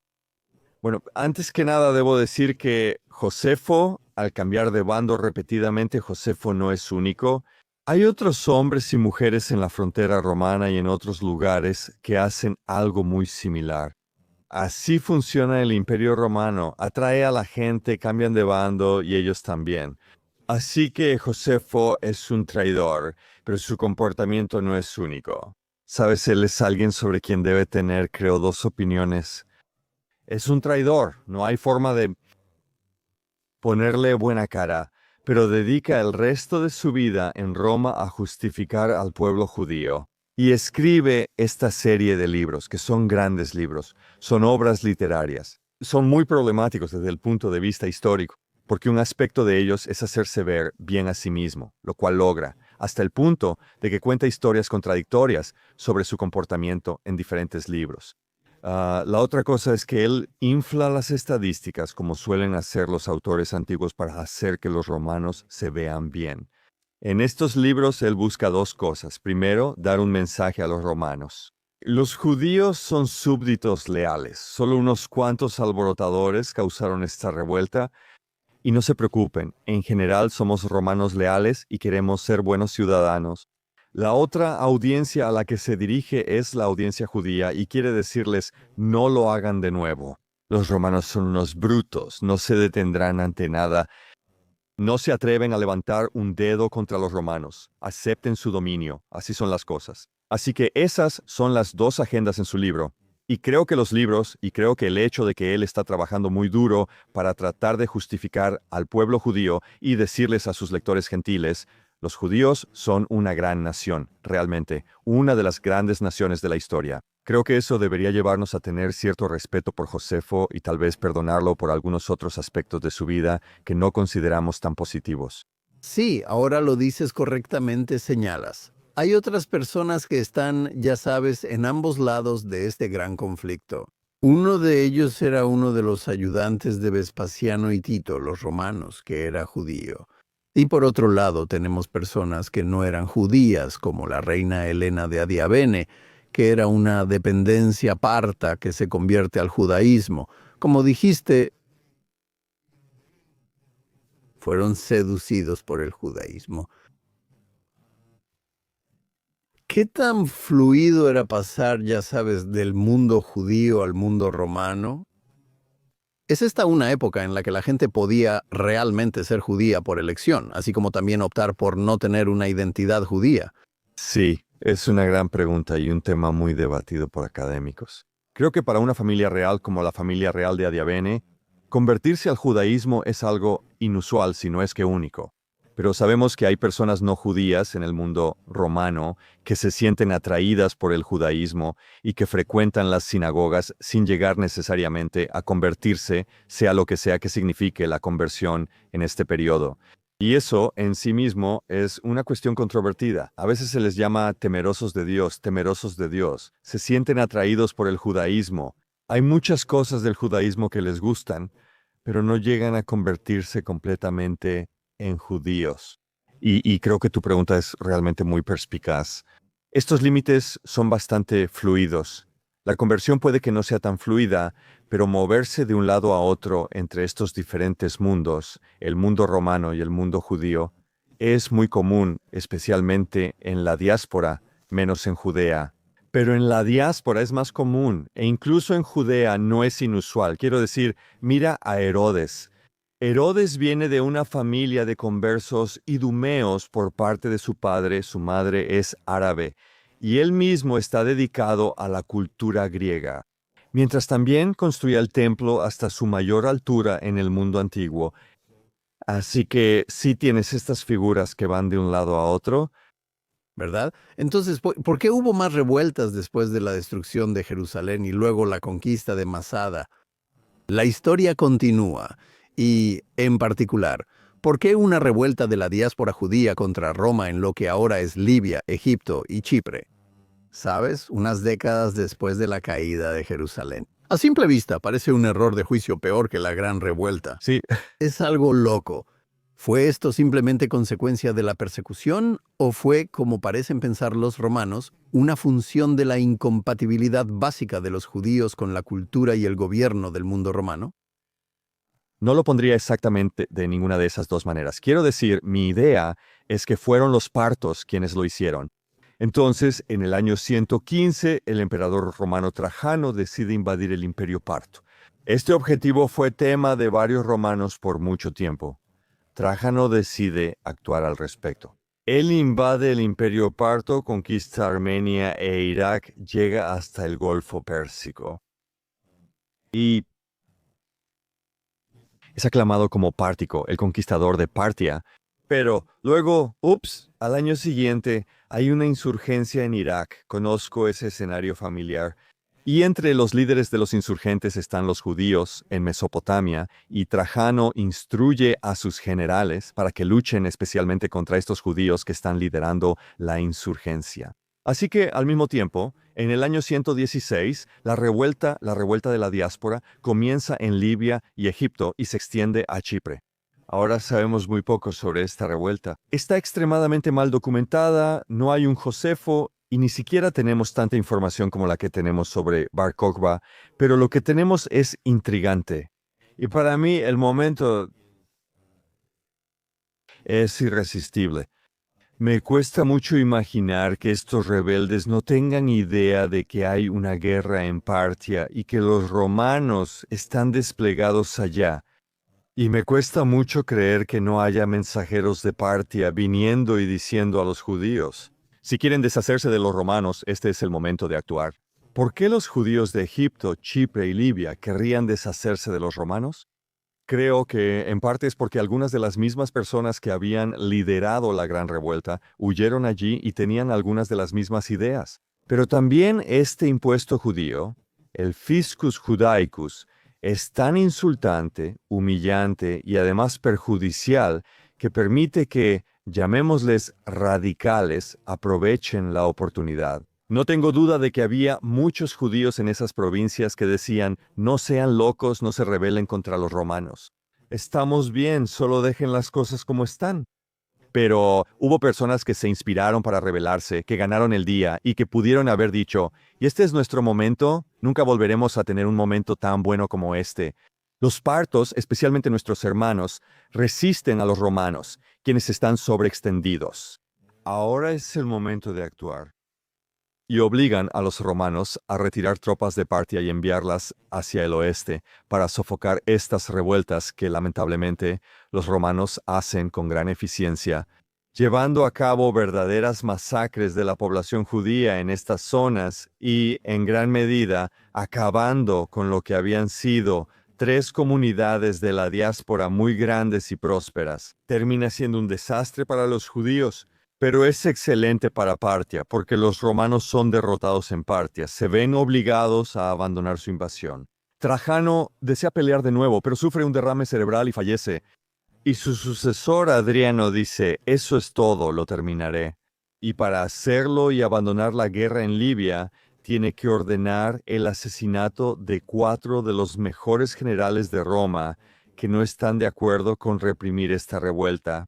Bueno, antes que nada debo decir que Josefo, al cambiar de bando repetidamente, Josefo no es único. Hay otros hombres y mujeres en la frontera romana y en otros lugares que hacen algo muy similar. Así funciona el Imperio Romano. Atrae a la gente, cambian de bando y ellos también. Así que Josefo es un traidor, pero su comportamiento no es único. Sabes, él es alguien sobre quien debe tener, creo, dos opiniones. Es un traidor, no hay forma de ponerle buena cara, pero dedica el resto de su vida en Roma a justificar al pueblo judío. Y escribe esta serie de libros, que son grandes libros, son obras literarias. Son muy problemáticos desde el punto de vista histórico, porque un aspecto de ellos es hacerse ver bien a sí mismo, lo cual logra, hasta el punto de que cuenta historias contradictorias sobre su comportamiento en diferentes libros. La otra cosa es que él infla las estadísticas como suelen hacer los autores antiguos para hacer que los romanos se vean bien. En estos libros él busca dos cosas. Primero, dar un mensaje a los romanos. Los judíos son súbditos leales. Solo unos cuantos alborotadores causaron esta revuelta. Y no se preocupen, en general somos romanos leales y queremos ser buenos ciudadanos. La otra audiencia a la que se dirige es la audiencia judía y quiere decirles, no lo hagan de nuevo. Los romanos son unos brutos, no se detendrán ante nada. No se atreven a levantar un dedo contra los romanos. Acepten su dominio. Así son las cosas. Así que esas son las dos agendas en su libro. Y creo que los libros, y creo que el hecho de que él está trabajando muy duro para tratar de justificar al pueblo judío y decirles a sus lectores gentiles, los judíos son una gran nación, realmente, una de las grandes naciones de la historia. Creo que eso debería llevarnos a tener cierto respeto por Josefo y tal vez perdonarlo por algunos otros aspectos de su vida que no consideramos tan positivos. Sí, ahora lo dices correctamente, señalas. Hay otras personas que están, ya sabes, en ambos lados de este gran conflicto. Uno de ellos era uno de los ayudantes de Vespasiano y Tito, los romanos, que era judío. Y por otro lado tenemos personas que no eran judías, como la reina Helena de Adiabene, que era una dependencia parta que se convierte al judaísmo. Como dijiste, fueron seducidos por el judaísmo. ¿Qué tan fluido era pasar, ya sabes, del mundo judío al mundo romano? Es esta una época en la que la gente podía realmente ser judía por elección, así como también optar por no tener una identidad judía. Sí, es una gran pregunta y un tema muy debatido por académicos. Creo que para una familia real como la familia real de Adiabene, convertirse al judaísmo es algo inusual, si no es que único. Pero sabemos que hay personas no judías en el mundo romano que se sienten atraídas por el judaísmo y que frecuentan las sinagogas sin llegar necesariamente a convertirse, sea lo que sea que signifique la conversión en este periodo. Y eso en sí mismo es una cuestión controvertida. A veces se les llama temerosos de Dios, temerosos de Dios. Se sienten atraídos por el judaísmo. Hay muchas cosas del judaísmo que les gustan, pero no llegan a convertirse completamente en judíos. Y creo que tu pregunta es realmente muy perspicaz. Estos límites son bastante fluidos. La conversión puede que no sea tan fluida, pero moverse de un lado a otro entre estos diferentes mundos, el mundo romano y el mundo judío, es muy común, especialmente en la diáspora, menos en Judea. Pero en la diáspora es más común, e incluso en Judea no es inusual. Quiero decir, mira a Herodes. Herodes viene de una familia de conversos idumeos por parte de su padre, su madre es árabe, y él mismo está dedicado a la cultura griega. Mientras también construía el templo hasta su mayor altura en el mundo antiguo. Así que sí tienes estas figuras que van de un lado a otro. ¿Verdad? Entonces, ¿por qué hubo más revueltas después de la destrucción de Jerusalén y luego la conquista de Masada? La historia continúa y, en particular, ¿por qué una revuelta de la diáspora judía contra Roma en lo que ahora es Libia, Egipto y Chipre? ¿Sabes? Unas décadas después de la caída de Jerusalén. A simple vista parece un error de juicio peor que la gran revuelta. Sí, Es algo loco. ¿Fue esto simplemente consecuencia de la persecución o fue, como parecen pensar los romanos, una función de la incompatibilidad básica de los judíos con la cultura y el gobierno del mundo romano? no lo pondría exactamente de ninguna de esas dos maneras. Quiero decir, mi idea es que fueron los partos quienes lo hicieron. Entonces, en el año 115, el emperador romano Trajano decide invadir el imperio parto. Este objetivo fue tema de varios romanos por mucho tiempo. Trajano decide actuar al respecto. Él invade el Imperio Parto, conquista Armenia e Irak, llega hasta el Golfo Pérsico. Y es aclamado como Pártico, el conquistador de Partia. Pero luego, al año siguiente hay una insurgencia en Irak. Conozco ese escenario familiar. Y entre los líderes de los insurgentes están los judíos en Mesopotamia, y Trajano instruye a sus generales para que luchen especialmente contra estos judíos que están liderando la insurgencia. Así que, al mismo tiempo, en el año 116, la revuelta de la diáspora comienza en Libia y Egipto y se extiende a Chipre. Ahora sabemos muy poco sobre esta revuelta. Está extremadamente mal documentada, no hay un Josefo y ni siquiera tenemos tanta información como la que tenemos sobre Bar Kokhba, pero lo que tenemos es intrigante. Y para mí el momento es irresistible. Me cuesta mucho imaginar que estos rebeldes no tengan idea de que hay una guerra en Partia y que los romanos están desplegados allá. Y me cuesta mucho creer que no haya mensajeros de Partia viniendo y diciendo a los judíos: si quieren deshacerse de los romanos, este es el momento de actuar. ¿Por qué los judíos de Egipto, Chipre y Libia querrían deshacerse de los romanos? Creo que en parte es porque algunas de las mismas personas que habían liderado la gran revuelta huyeron allí y tenían algunas de las mismas ideas. Pero también este impuesto judío, el fiscus judaicus, es tan insultante, humillante y además perjudicial que permite que, llamémosles radicales, aprovechen la oportunidad. No tengo duda de que había muchos judíos en esas provincias que decían: no sean locos, no se rebelen contra los romanos. Estamos bien, solo dejen las cosas como están. Pero hubo personas que se inspiraron para rebelarse, que ganaron el día y que pudieron haber dicho: y este es nuestro momento, nunca volveremos a tener un momento tan bueno como este. Los partos, especialmente nuestros hermanos, resisten a los romanos, quienes están sobreextendidos. Ahora es el momento de actuar. Y obligan a los romanos a retirar tropas de Partia y enviarlas hacia el oeste para sofocar estas revueltas que lamentablemente los romanos hacen con gran eficiencia, llevando a cabo verdaderas masacres de la población judía en estas zonas y, en gran medida, acabando con lo que habían sido 3 comunidades de la diáspora muy grandes y prósperas. Termina siendo un desastre para los judíos, pero es excelente para Partia, porque los romanos son derrotados en Partia, se ven obligados a abandonar su invasión. Trajano desea pelear de nuevo, pero sufre un derrame cerebral y fallece. Y su sucesor Adriano dice: eso es todo, lo terminaré. Y para hacerlo y abandonar la guerra en Libia, tiene que ordenar el asesinato de 4 de los mejores generales de Roma, que no están de acuerdo con reprimir esta revuelta.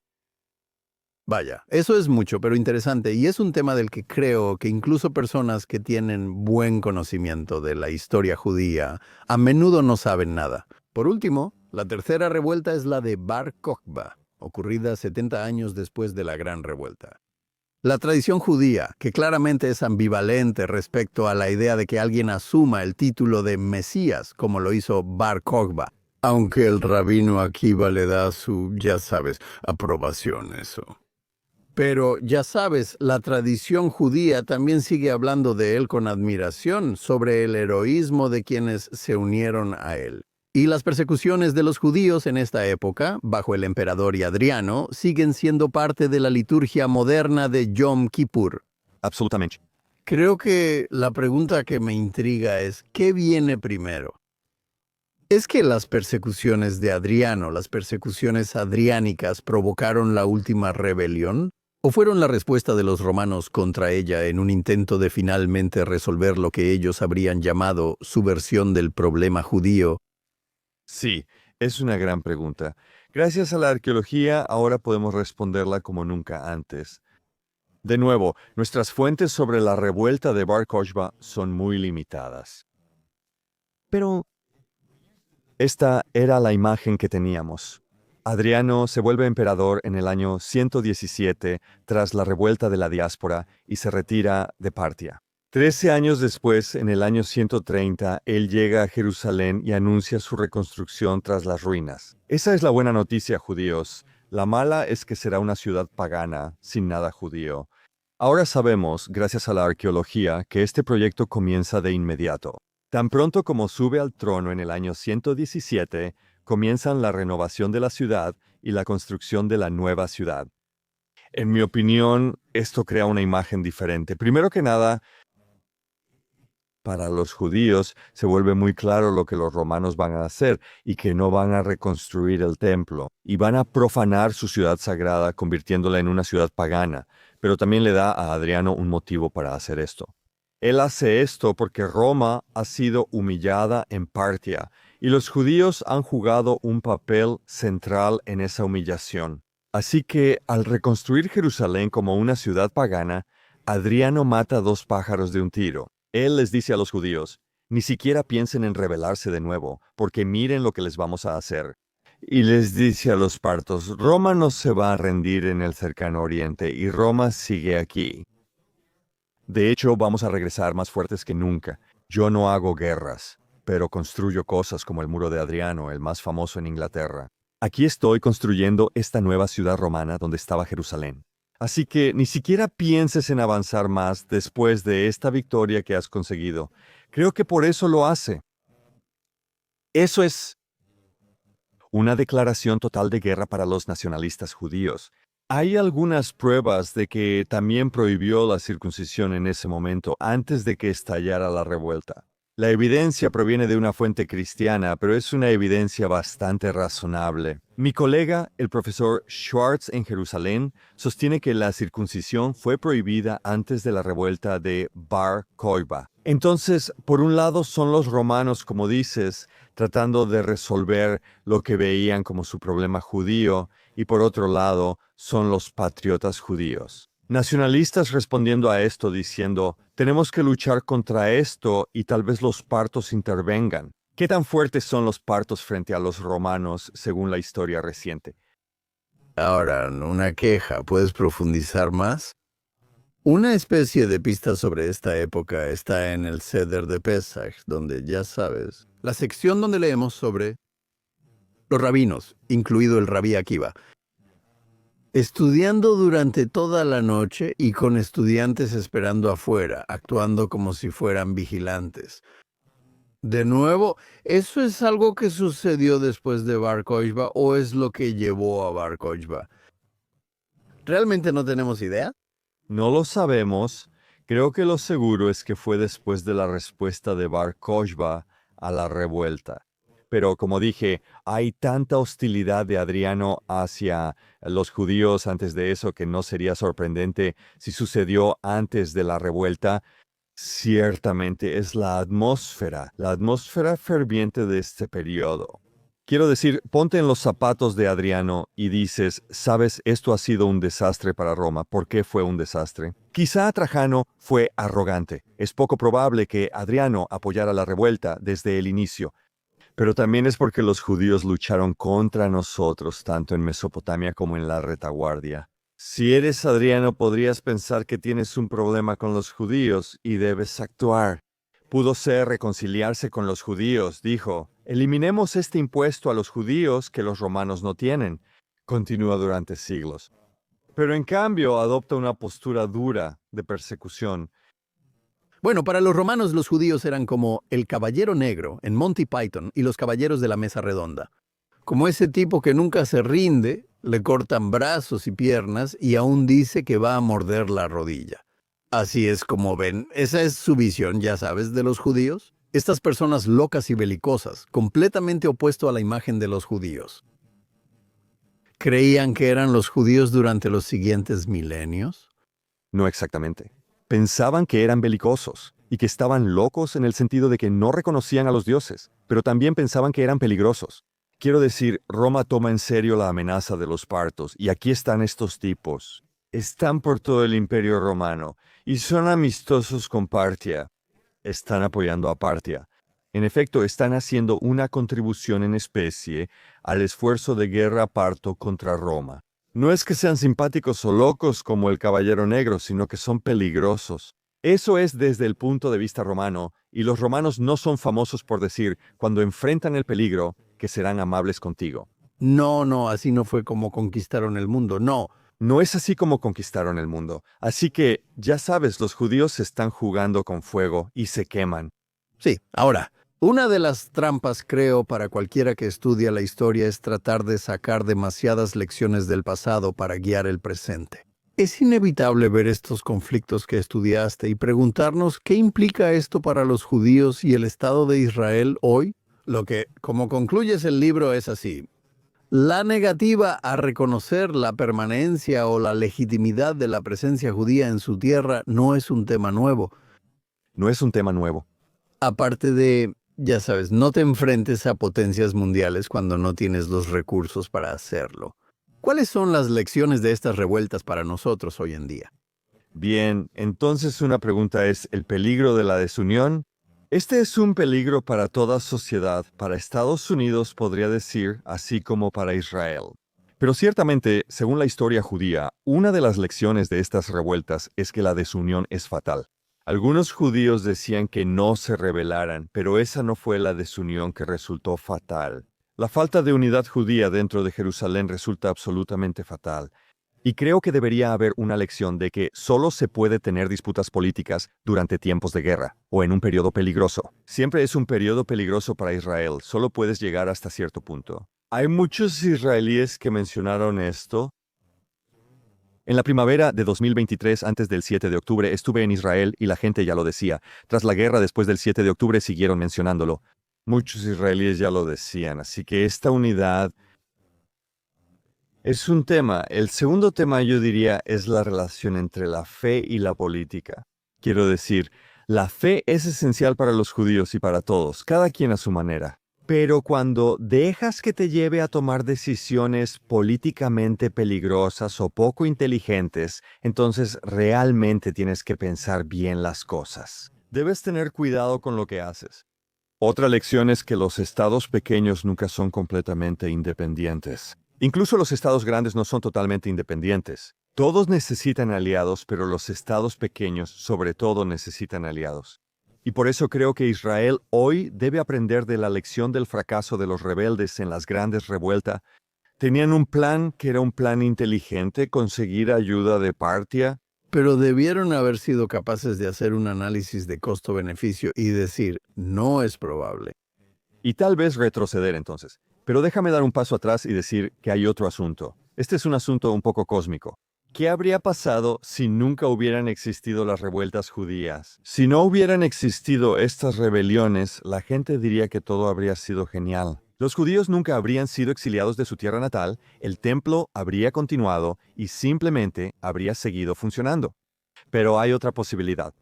Vaya, eso es mucho, pero interesante, y es un tema del que creo que incluso personas que tienen buen conocimiento de la historia judía a menudo no saben nada. Por último, la tercera revuelta es la de Bar Kokhba, ocurrida 70 años después de la Gran Revuelta. La tradición judía, que claramente es ambivalente respecto a la idea de que alguien asuma el título de Mesías, como lo hizo Bar Kokhba, aunque el rabino Akiva le da su, ya sabes, aprobación eso. Pero ya sabes, la tradición judía también sigue hablando de él con admiración sobre el heroísmo de quienes se unieron a él. Y las persecuciones de los judíos en esta época, bajo el emperador y Adriano, siguen siendo parte de la liturgia moderna de Yom Kippur. Absolutamente. Creo que la pregunta que me intriga es: ¿qué viene primero? ¿Es que las persecuciones de Adriano, las persecuciones adriánicas, provocaron la última rebelión? ¿O fueron la respuesta de los romanos contra ella en un intento de finalmente resolver lo que ellos habrían llamado su versión del problema judío? Sí, es una gran pregunta. Gracias a la arqueología, ahora podemos responderla como nunca antes. De nuevo, nuestras fuentes sobre la revuelta de Bar Kokhba son muy limitadas. Pero esta era la imagen que teníamos. Adriano se vuelve emperador en el año 117 tras la revuelta de la diáspora y se retira de Partia. 13 años después, en el año 130, él llega a Jerusalén y anuncia su reconstrucción tras las ruinas. Esa es la buena noticia, judíos. La mala es que será una ciudad pagana, sin nada judío. Ahora sabemos, gracias a la arqueología, que este proyecto comienza de inmediato. Tan pronto como sube al trono en el año 117, comienzan la renovación de la ciudad y la construcción de la nueva ciudad. En mi opinión, esto crea una imagen diferente. Primero que nada, para los judíos se vuelve muy claro lo que los romanos van a hacer y que no van a reconstruir el templo y van a profanar su ciudad sagrada convirtiéndola en una ciudad pagana, pero también le da a Adriano un motivo para hacer esto. Él hace esto porque Roma ha sido humillada en Partia y los judíos han jugado un papel central en esa humillación. Así que al reconstruir Jerusalén como una ciudad pagana, Adriano mata dos pájaros de un tiro. Él les dice a los judíos, ni siquiera piensen en rebelarse de nuevo, porque miren lo que les vamos a hacer. Y les dice a los partos, Roma no se va a rendir en el cercano oriente y Roma sigue aquí. De hecho, vamos a regresar más fuertes que nunca. Yo no hago guerras, pero construyo cosas como el muro de Adriano, el más famoso en Inglaterra. Aquí estoy construyendo esta nueva ciudad romana donde estaba Jerusalén. Así que ni siquiera pienses en avanzar más después de esta victoria que has conseguido. Creo que por eso lo hace. Eso es una declaración total de guerra para los nacionalistas judíos. Hay algunas pruebas de que también prohibió la circuncisión en ese momento, antes de que estallara la revuelta. La evidencia proviene de una fuente cristiana, pero es una evidencia bastante razonable. Mi colega, el profesor Schwartz en Jerusalén, sostiene que la circuncisión fue prohibida antes de la revuelta de Bar Kokhba. Entonces, por un lado son los romanos, como dices, tratando de resolver lo que veían como su problema judío, y por otro lado son los patriotas judíos. Nacionalistas respondiendo a esto diciendo, tenemos que luchar contra esto y tal vez los partos intervengan. ¿Qué tan fuertes son los partos frente a los romanos según la historia reciente? Ahora, una queja, ¿puedes profundizar más? Una especie de pista sobre esta época está en el Seder de Pesach, donde ya sabes, la sección donde leemos sobre los rabinos, incluido el rabí Akiva, estudiando durante toda la noche y con estudiantes esperando afuera, actuando como si fueran vigilantes. De nuevo, ¿eso es algo que sucedió después de Bar Kokhba o es lo que llevó a Bar Kokhba? ¿Realmente no tenemos idea? No lo sabemos. Creo que lo seguro es que fue después de la respuesta de Bar Kokhba a la revuelta. Pero como dije, hay tanta hostilidad de Adriano hacia los judíos antes de eso que no sería sorprendente si sucedió antes de la revuelta. Ciertamente es la atmósfera ferviente de este periodo. Quiero decir, ponte en los zapatos de Adriano y dices, sabes, esto ha sido un desastre para Roma. ¿Por qué fue un desastre? Quizá Trajano fue arrogante. Es poco probable que Adriano apoyara la revuelta desde el inicio. Pero también es porque los judíos lucharon contra nosotros, tanto en Mesopotamia como en la retaguardia. Si eres Adriano, podrías pensar que tienes un problema con los judíos y debes actuar. Pudo ser reconciliarse con los judíos, dijo, eliminemos este impuesto a los judíos que los romanos no tienen. Continúa durante siglos. Pero en cambio adopta una postura dura de persecución. Bueno, para los romanos los judíos eran como el caballero negro en Monty Python y los caballeros de la mesa redonda. Como ese tipo que nunca se rinde, le cortan brazos y piernas y aún dice que va a morder la rodilla. Así es como ven, esa es su visión, ya sabes, de los judíos. Estas personas locas y belicosas, completamente opuesto a la imagen de los judíos. ¿Creían que eran los judíos durante los siguientes milenios? No exactamente. Pensaban que eran belicosos y que estaban locos en el sentido de que no reconocían a los dioses, pero también pensaban que eran peligrosos. Quiero decir, Roma toma en serio la amenaza de los partos y aquí están estos tipos. Están por todo el imperio romano y son amistosos con Partia. Están apoyando a Partia. En efecto, están haciendo una contribución en especie al esfuerzo de guerra parto contra Roma. No es que sean simpáticos o locos como el Caballero Negro, sino que son peligrosos. Eso es desde el punto de vista romano, y los romanos no son famosos por decir, cuando enfrentan el peligro, que serán amables contigo. No, no, así no fue como conquistaron el mundo, no. No es así como conquistaron el mundo. Así que, ya sabes, los judíos están jugando con fuego y se queman. Sí, ahora, una de las trampas, creo, para cualquiera que estudia la historia es tratar de sacar demasiadas lecciones del pasado para guiar el presente. Es inevitable ver estos conflictos que estudiaste y preguntarnos qué implica esto para los judíos y el Estado de Israel hoy. Lo que, como concluyes el libro, es así. La negativa a reconocer la permanencia o la legitimidad de la presencia judía en su tierra no es un tema nuevo. No es un tema nuevo. Aparte de, ya sabes, no te enfrentes a potencias mundiales cuando no tienes los recursos para hacerlo. ¿Cuáles son las lecciones de estas revueltas para nosotros hoy en día? Bien, entonces una pregunta es, ¿el peligro de la desunión? Este es un peligro para toda sociedad, para Estados Unidos podría decir, así como para Israel. Pero ciertamente, según la historia judía, una de las lecciones de estas revueltas es que la desunión es fatal. Algunos judíos decían que no se rebelaran, pero esa no fue la desunión que resultó fatal. La falta de unidad judía dentro de Jerusalén resulta absolutamente fatal. Y creo que debería haber una lección de que solo se puede tener disputas políticas durante tiempos de guerra o en un periodo peligroso. Siempre es un periodo peligroso para Israel, solo puedes llegar hasta cierto punto. Hay muchos israelíes que mencionaron esto. En la primavera de 2023, antes del 7 de octubre, estuve en Israel y la gente ya lo decía. Tras la guerra, después del 7 de octubre, siguieron mencionándolo. Muchos israelíes ya lo decían, así que esta unidad es un tema. El segundo tema, yo diría, es la relación entre la fe y la política. Quiero decir, la fe es esencial para los judíos y para todos, cada quien a su manera. Pero cuando dejas que te lleve a tomar decisiones políticamente peligrosas o poco inteligentes, entonces realmente tienes que pensar bien las cosas. Debes tener cuidado con lo que haces. Otra lección es que los estados pequeños nunca son completamente independientes. Incluso los estados grandes no son totalmente independientes. Todos necesitan aliados, pero los estados pequeños sobre todo necesitan aliados. Y por eso creo que Israel hoy debe aprender de la lección del fracaso de los rebeldes en las grandes revueltas. Tenían un plan que era un plan inteligente, conseguir ayuda de Partia. Pero debieron haber sido capaces de hacer un análisis de costo-beneficio y decir, no es probable. Y tal vez retroceder entonces. Pero déjame dar un paso atrás y decir que hay otro asunto. Este es un asunto un poco cósmico. ¿Qué habría pasado si nunca hubieran existido las revueltas judías? Si no hubieran existido estas rebeliones, la gente diría que todo habría sido genial. Los judíos nunca habrían sido exiliados de su tierra natal, el templo habría continuado y simplemente habría seguido funcionando. Pero hay otra posibilidad.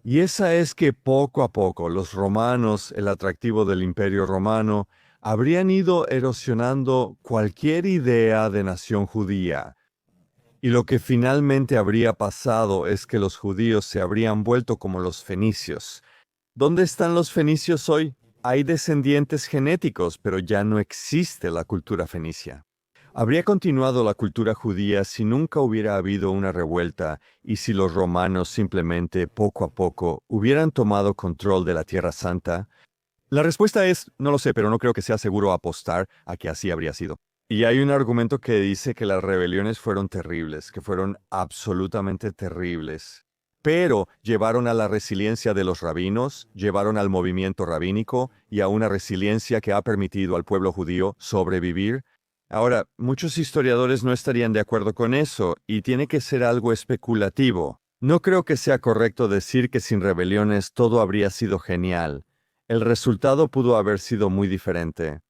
Y esa es que poco a poco los romanos, el atractivo del Imperio Romano, habrían ido erosionando cualquier idea de nación judía. Y lo que finalmente habría pasado es que los judíos se habrían vuelto como los fenicios. ¿Dónde están los fenicios hoy? Hay descendientes genéticos, pero ya no existe la cultura fenicia. Habría continuado la cultura judía si nunca hubiera habido una revuelta y si los romanos simplemente, poco a poco, hubieran tomado control de la Tierra Santa. La respuesta es, no lo sé, pero no creo que sea seguro apostar a que así habría sido. Y hay un argumento que dice que las rebeliones fueron terribles, que fueron absolutamente terribles. Pero llevaron a la resiliencia de los rabinos, llevaron al movimiento rabínico y a una resiliencia que ha permitido al pueblo judío sobrevivir. Ahora, muchos historiadores no estarían de acuerdo con eso y tiene que ser algo especulativo. No creo que sea correcto decir que sin rebeliones todo habría sido genial. El resultado pudo haber sido muy diferente.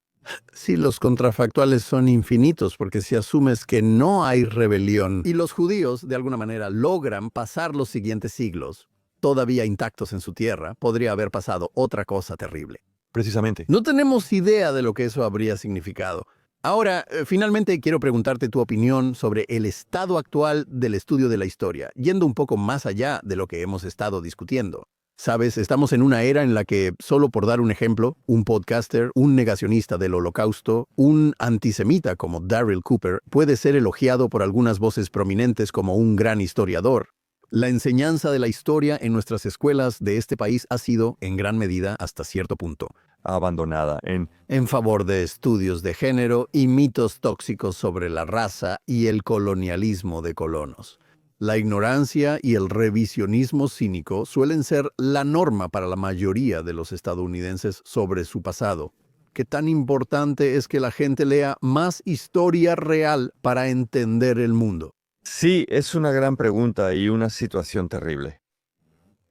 Sí, los contrafactuales son infinitos porque si asumes que no hay rebelión y los judíos de alguna manera logran pasar los siguientes siglos, todavía intactos en su tierra, podría haber pasado otra cosa terrible. Precisamente. No tenemos idea de lo que eso habría significado. Ahora, finalmente quiero preguntarte tu opinión sobre el estado actual del estudio de la historia, yendo un poco más allá de lo que hemos estado discutiendo. Sabes, estamos en una era en la que, solo por dar un ejemplo, un podcaster, un negacionista del Holocausto, un antisemita como Darryl Cooper, puede ser elogiado por algunas voces prominentes como un gran historiador. La enseñanza de la historia en nuestras escuelas de este país ha sido, en gran medida, hasta cierto punto, abandonada en favor de estudios de género y mitos tóxicos sobre la raza y el colonialismo de colonos. La ignorancia y el revisionismo cínico suelen ser la norma para la mayoría de los estadounidenses sobre su pasado. ¿Qué tan importante es que la gente lea más historia real para entender el mundo? Sí, es una gran pregunta y una situación terrible.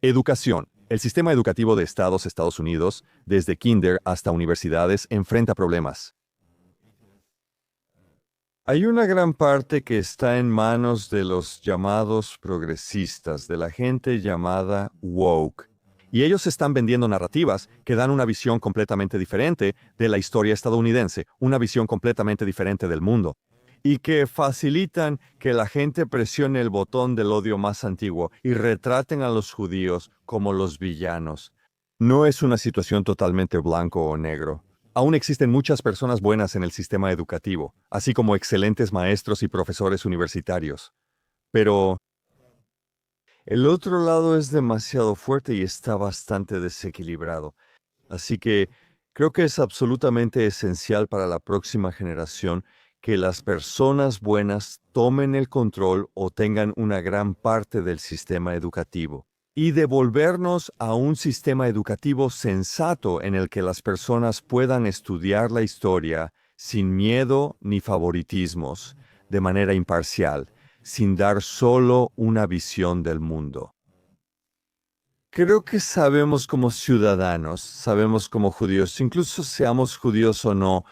Educación. El sistema educativo de Estados Unidos, desde kinder hasta universidades, enfrenta problemas. Hay una gran parte que está en manos de los llamados progresistas, de la gente llamada woke. Y ellos están vendiendo narrativas que dan una visión completamente diferente de la historia estadounidense, una visión completamente diferente del mundo, y que facilitan que la gente presione el botón del odio más antiguo y retraten a los judíos como los villanos. No es una situación totalmente blanco o negro. Aún existen muchas personas buenas en el sistema educativo, así como excelentes maestros y profesores universitarios. Pero el otro lado es demasiado fuerte y está bastante desequilibrado. Así que creo que es absolutamente esencial para la próxima generación que las personas buenas tomen el control o tengan una gran parte del sistema educativo y devolvernos a un sistema educativo sensato en el que las personas puedan estudiar la historia sin miedo ni favoritismos, de manera imparcial, sin dar solo una visión del mundo. Creo que sabemos como ciudadanos, sabemos como judíos, incluso seamos judíos o no,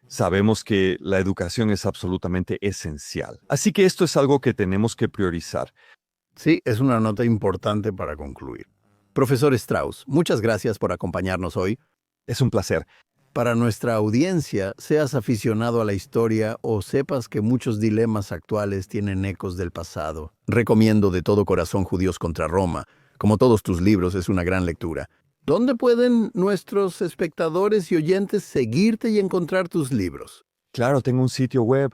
sabemos que la educación es absolutamente esencial. Así que esto es algo que tenemos que priorizar. Sí, es una nota importante para concluir. Profesor Strauss, muchas gracias por acompañarnos hoy. Es un placer. Para nuestra audiencia, seas aficionado a la historia o sepas que muchos dilemas actuales tienen ecos del pasado, recomiendo de todo corazón Judíos contra Roma. Como todos tus libros, es una gran lectura. ¿Dónde pueden nuestros espectadores y oyentes seguirte y encontrar tus libros? Claro, tengo un sitio web.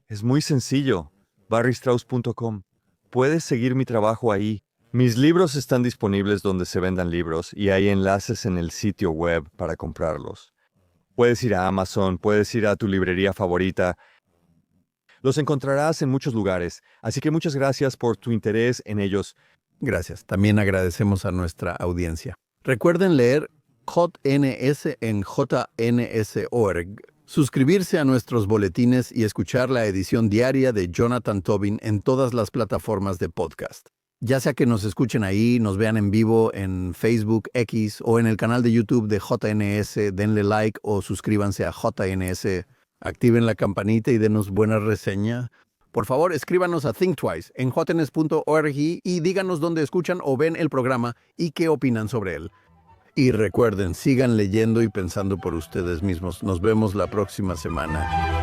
Es muy sencillo, barrystrauss.com. Puedes seguir mi trabajo ahí. Mis libros están disponibles donde se vendan libros y hay enlaces en el sitio web para comprarlos. Puedes ir a Amazon, puedes ir a tu librería favorita. Los encontrarás en muchos lugares, así que muchas gracias por tu interés en ellos. Gracias. También agradecemos a nuestra audiencia. Recuerden leer JNS en jns.org, suscribirse a nuestros boletines y escuchar la edición diaria de Jonathan Tobin en todas las plataformas de podcast. Ya sea que nos escuchen ahí, nos vean en vivo en Facebook, X o en el canal de YouTube de JNS, denle like o suscríbanse a JNS, activen la campanita y denos buena reseña. Por favor, escríbanos a Think Twice en jns.org y díganos dónde escuchan o ven el programa y qué opinan sobre él. Y recuerden, sigan leyendo y pensando por ustedes mismos. Nos vemos la próxima semana.